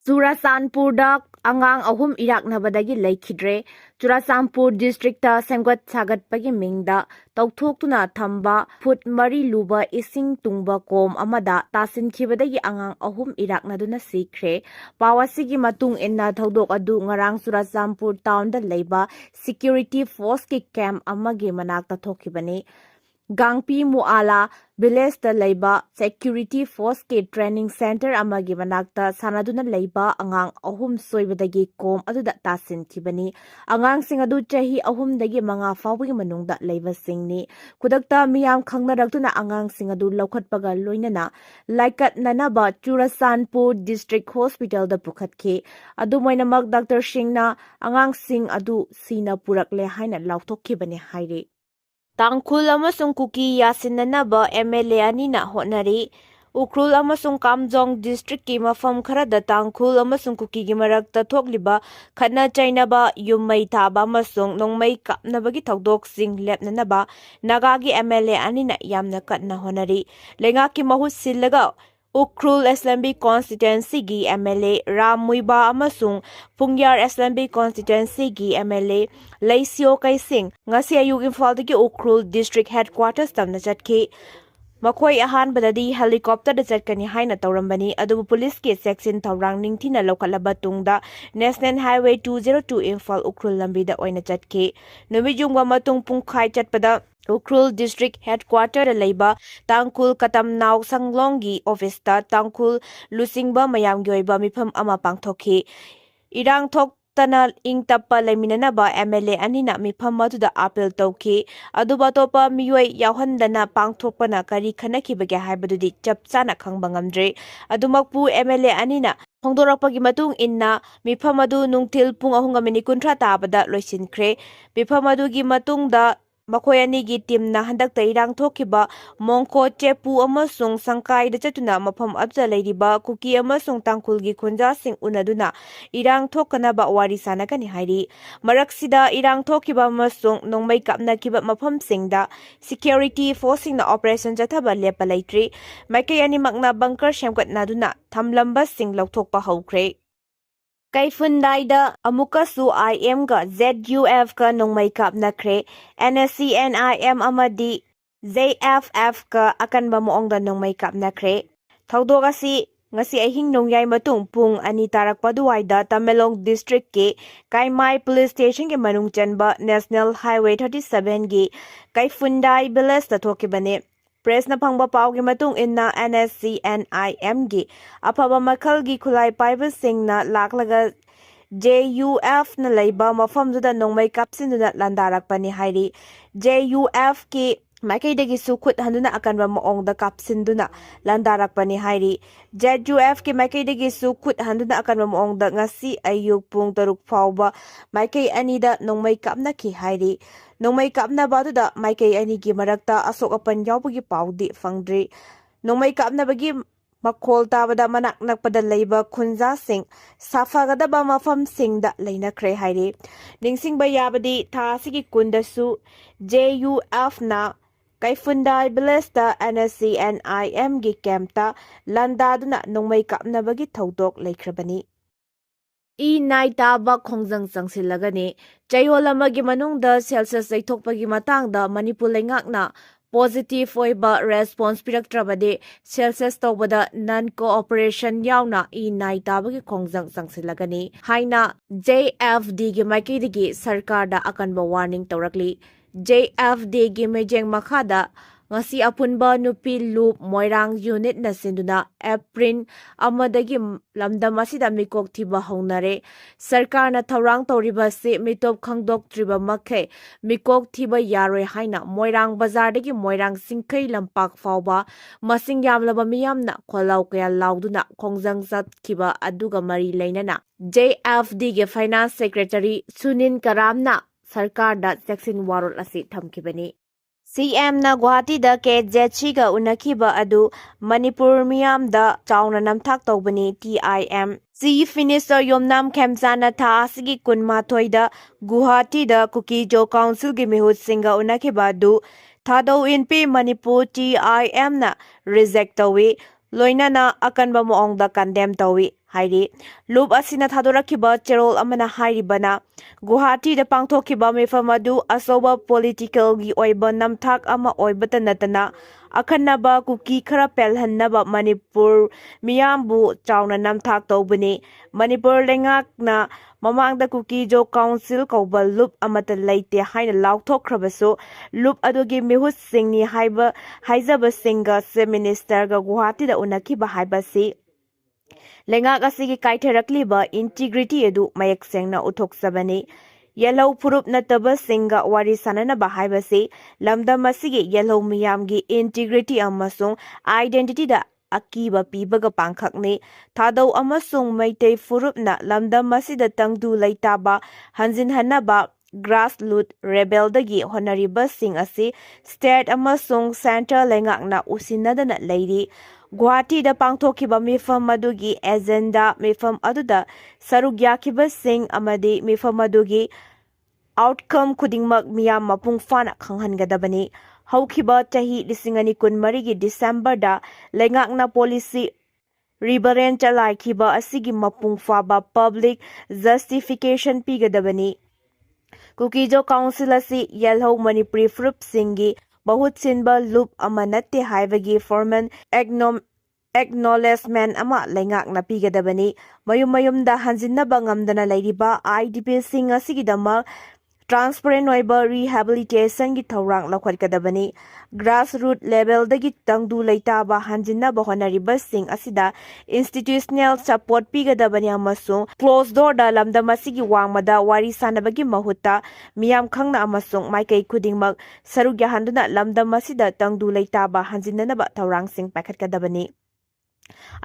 Churachandpurda angang ahum iraknabadagi leikidre Churachandpur districta semgat sagatpagi mingda tauthokuna thamba foot mari luba ising tungba kom amada tasinkhibadagi angang ahum iraknaduna sikre pawasigi matung inna thodok adu ngarang Churachandpur town da leiba security force ki camp amagi manakta thokibani Gangpi Muala village da leiba security force ke training center amagi manakta sanaduna leiba angang ahum soibadagi kom aduda tasin kibani angang sing adu chahi ahum dagi manga fawgi manungda leiba singni kudakta miyam khangnarakuna angang sing adu lokhatpaga loinana laikat nanaba Churachandpur district hospital da pukhatke adu moinamak Dr. Singna angang sing adu sina purakle haina lauthokibani haire Tangkhul amasung Kuki yasinanaba MLA anina honari Ukhrul amasung Khongjang district ki mafam kharada Tangkhul amasung Kuki gi marakta thokliba khana chainaba yummei Taba amasung Nongmei kapnabagi thokdoksing lepnanaba Nagagi MLA anina yamna katna honari lengaki mahut sillaga Ukhrul SLMB constituency gi MLA Ram Muiba amasung Pungyar SLMB constituency gi MLA Laisio Kaising ngasi ayug Imphaldagi Ukhrul district headquarters tamna chatki Makhoi ahanbadadi helicopter da chatkani haina tawrambani adubu police ke section thawrang ningthina lokhalaba tungda National Highway 202 Imphal Ukhrul lambi da oina chatki numijungwa matung pungkhai chatpada Ukhrul district headquarter da leiba Tangkhul katam naw sanglonggi office ta Tangkhul lusingba mayamgi oiba mifam ama pangthokhi irang thok tana ing tappa leiminanaba MLA anina mifam aduda appeal tawki aduba topa miyoi yawhandana pangthokpana kari khanakibage haibadudi chapchana khangba ngamdre adumakpu MLA anina Hongdorakpagi matung inna mifam adu nungthil pung 3:30 tabada loisinkhre mifam adugi matungda Makhoi anigi teamna handakta irang thokiba Mongko Chepu amasung Sangkai da chatuna mafam aduda leiriba Kuki amasung Tangkhulgi khunjasing unaduna irang thokanaba wari sanagani hairi maraksida irang thokiba amasung Nongmei kapnakiba mafamsingda security forcingna operation jathaba lepa leitri maikai animakna bunker semgatnaduna thamlamba sing lauthokpa haukhre Kaifundaida Amukkasu IM ga ZUF ka Nongmei Kapnakhre NSCNIM amadi ZFF ka akanba moongda Nongmei Kapnakhre Thaudok asi ngasi ahing nongyai matung pung 2 tarakpa duwaida Tamenglong district ke Kaimai police station ke manung chanba National Highway 37 gi Kaifundai village ta thokibane Press na phangba pawgi matung inna NSCNIM gi apaba makhlgi khulai paiba singna laklaga JUF na leiba mafamduda Nongmei kapsinduna landarakpani hairi JUF ki Makaidagi sukhut handuna akanba moongda kapsinduna landarakpani hairi ZUF ki makaidagi sukhut handuna akanba moongda ngasi ayuk pung 3 fawba maikai anida Nongmei kapnaki hairi Nongmei kapnabaduda maikai anigi marakta asok apan yawbagi pawdi fangdri Nongmei kapnabagi makhol tabada manak nakpada leiba khunjasing safagadaba mafamsingda leinakre hairi ningsingba yabadi thasigi kundasu JUF na Kaifundai Bilesta NSCNIM gi campta landaduna Nongmei kapnabagi thodok leikrabani Taba Khongjang Changsinlagani chayol amagi manungda Celsius zaithokpagi matangda Manipur leingakna positive oiba response piraktrabade Celsius tawbada non-cooperation yauna Tabagi Khongjang Changsinlagani haina JFD gi maikidigi sarkarda akanba warning tawrakli JFD gi mejeng makhada ngasi apunba nupi loop moirang unit na sinduna April amadagi lamdam asida mikok thiba honare sarkar na thawrang tawriba se mitop khangdok triba makhe mikok thiba yaroi haina moirang bazar dagi moirang singkai lampak fawba masing yamlaba miyamna kholau kaya lauduna Khongjang kiba aduga mari leinana JFD ge finance secretary Sunin Karamna Sarkar da Jackson Warol asi thamkibani CM na Guwahati da KZC ga unakiba adu Manipur miyam da chauna namthak tawbani TIM Chief Minister Yomnam Khemchana tha asigi kunmathoi da Guwahati da Kuki Jo Council gi mihut singa unakiba adu thado in pe Manipur TIM na reject tawi loinana akanba moongda condemn tawi hairi loop asina thadorakiba cherol amana hairibana Guwahati da pangthokiba mifam adu asoba political gi oiba namthak ama oibata natana akhanaba kuki khara pelhannaba Manipur miyambu chauna namthak tawbani Manipur lengakna mamangda kuki jo council kauba loop amata leite haina lauthokrabasu loop adugi mihut singni haizaba singa se minister ga Guwahati da unakiba haibasi lengak asigi kaitharakliba integrity edu mayak sengna uthoksabani yellow purup nataba singa wari sananaba haibasi lamdam asigi yellow miyamgi integrity amasung identity da akiba pibaga pangkhakni thadau amasung maitei furupna lamdam asida tangdu leitaba hanjin hanaba grassroots rebel dagi honoriba sing asi state amasung center lengakna usinadana leiri Guwahati da pangthokiba mifam madugi agenda mifam aduda saruk yakiba sing amadi mifam madugi outcome khudingmak miyam mapung fana khanghangadabani haukiba chahi 2023 gi December da lengakna policy ribaren chalaikiba asigi mapung faba public justification pigadabani Kukijo council asi yellow Manipuri frup singi bahut sinba loop amanate haibagi forman acknowledgement ama lengakna pigadabani mayum-mayumda hanjinnaba ngamdana leiriba IDP sing asigidama transparent oiba rehabilitation gi thawrang lakhwatkadabani grassroots level dagi tangdu leitaba hanjinnaba honariba sing asida institutional support pigadabani amasung closed door da lamdam asigi wangmada wari sanabagi mahutta miyam khangna amasung maikai khudingmak saruk yahanduna lamdam asida tangdu leitaba hanjinnanaba thawrang sing pakhatkadabani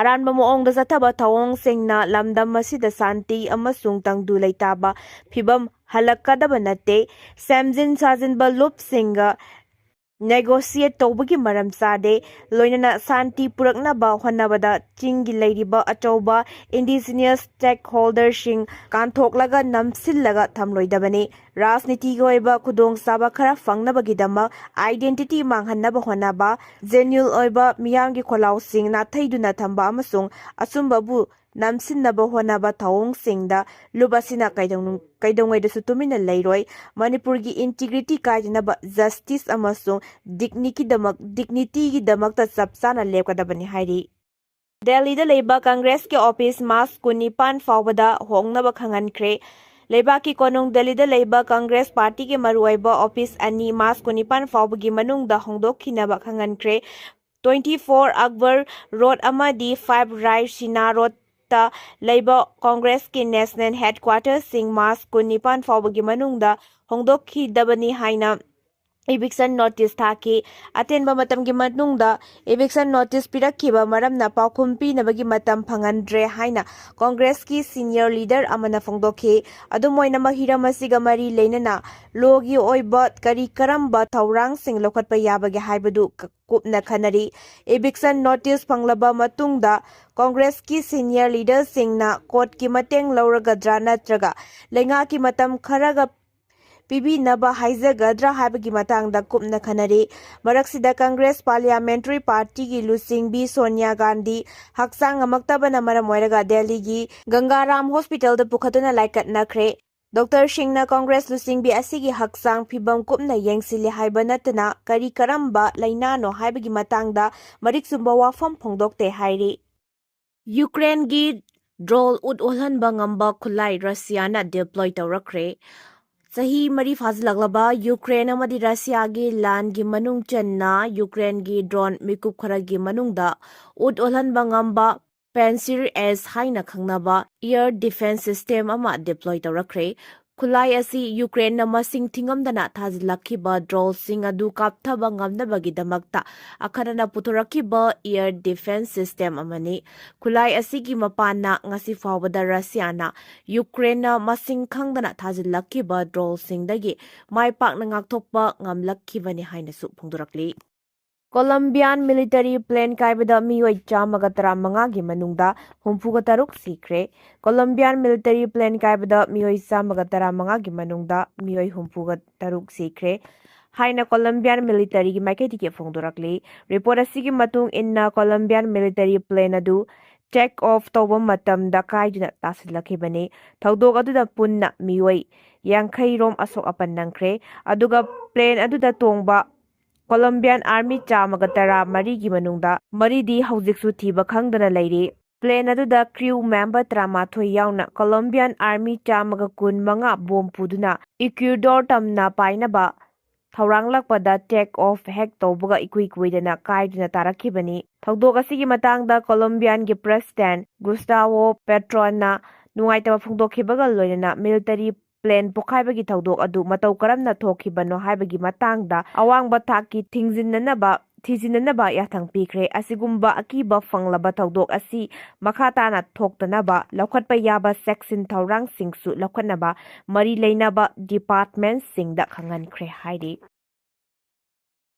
Aranba moongda zathaba thawong singna lamdam asida santi amasung tangdu leitaba phibam halakadaba nate samjin sajinba loop singa negotiate tawbagi maram chade loinana santi puraknaba honabada chingi leiriba achauba indigenous stakeholders sing kanthoklaga namsillaga thamloidabani rajniti gi oiba khudong saba khara fangnabagidama identity manghannaba honaba genuine oiba miyamgi kholau sing na thaiduna thamba amasung asumbabu namsinnaba honaba thawong singda lubasina kaidongaidasu tumina leiroi Manipurgi integrity kaidinaba justice amasung dignity gi damakta chapchana lepkadabani hairi Delhi da leiba Congress ki office March 19 fawbada hongnaba khangankhre Leibaki konung Delhi da leiba Congress party ki maruaiba office ani March 19 fawbagi manungda hongdokhinaba khangankhre 24 Akbar Road amadi 5 Rai Sina Road ta leiba Congress ki national headquarters sing March 19 fawbagi manungda hongdokhidabani haina eviction notice thaki atenba matam gi manungda eviction notice pirakhiba maramna paukhum pinabagi matam phangandre haina Congress ki senior leader amana phongdokhi adumoina mahira masiga mari leinana logi oiba kari karamba thaurang sing lokhatpa yabagi haibadu kupna khanari eviction notice phanglaba matungda Congress ki senior leader singna court ki mateng lauragadra natraga lenga ki matam kharaga Pibi naba haizagadra habagi matangda kupna khanari maraksida Congress Parliamentary Party gi lusingbi Sonia Gandhi haksang amaktabana maram oiraga Delhi gi Gangaram Hospital da pukhatuna laikatnakhre Dr. Singna Congress lusingbi asigi haksang phibam kupna yengsili haiba natana kari karamba lainano haibagi matangda mariksumba wafam phongdokte hairi Ukraine gi drone olhanba ngamba khulai Russiana deploy tawrakre Sahi mari fazlaglaba Ukraine amadi Russia gi land gi manung channa Ukraine gi drone mikup khara gi manungda olhanba ngamba Pansir as haina khangnaba air defense system ama deploy tawrakre khulai asi Ukraine na masing thingamdana thazlakhiba drone sing adu kapthaba ngamnabagi damakta akharana putorakhiba air defense system amani khulai asigi mapana ngasi fawbada Russiana Ukraine na masing khangdana thazlakhiba drone singdagi maipakna ngakthokpa ngamlakhibani haina su phongdorakli Colombian military plane kaibada miyoi chamaga taramanga gi manungda humpuga taruk sikre Colombian military plane kaibada miyoi chamaga taramanga gi manungda miyoi humpuga taruk sikre haina Colombian military gi maiketi ke phongdorakli. Report asigi matung inna Colombian military plane adu take off tawba matamda kaiduna tasilakibani. Thawdok aduda punna miwai yankhai rom asok apan nangkhre. Aduga plane aduda tongba Colombian Army chamaga tara marigi manungda maridi haujiksu thiba khangdana leiri. Plane aduda crew member 13 yauna Colombian Army chamaga kun manga bom puduna Ecuador tamna painaba thawranglakpada take off hek tawbaga ikuidana kaiduna tarakibani. Thawdok asigi matangda Colombian gi President Gustavo Petrona nungaitaba phongdokhibaga loinana military plane pokhaiba gi thawdok adu matau karamna thokhibano haibagi matangda awangba thaki thijinnanaba yathang pikre. Asigumba akiba fanglaba thawdok asi makhatana thoktanaba laukhatpa yaba section thawrang singsu laukhatnaba mari leinaba department singda khangankre hairi.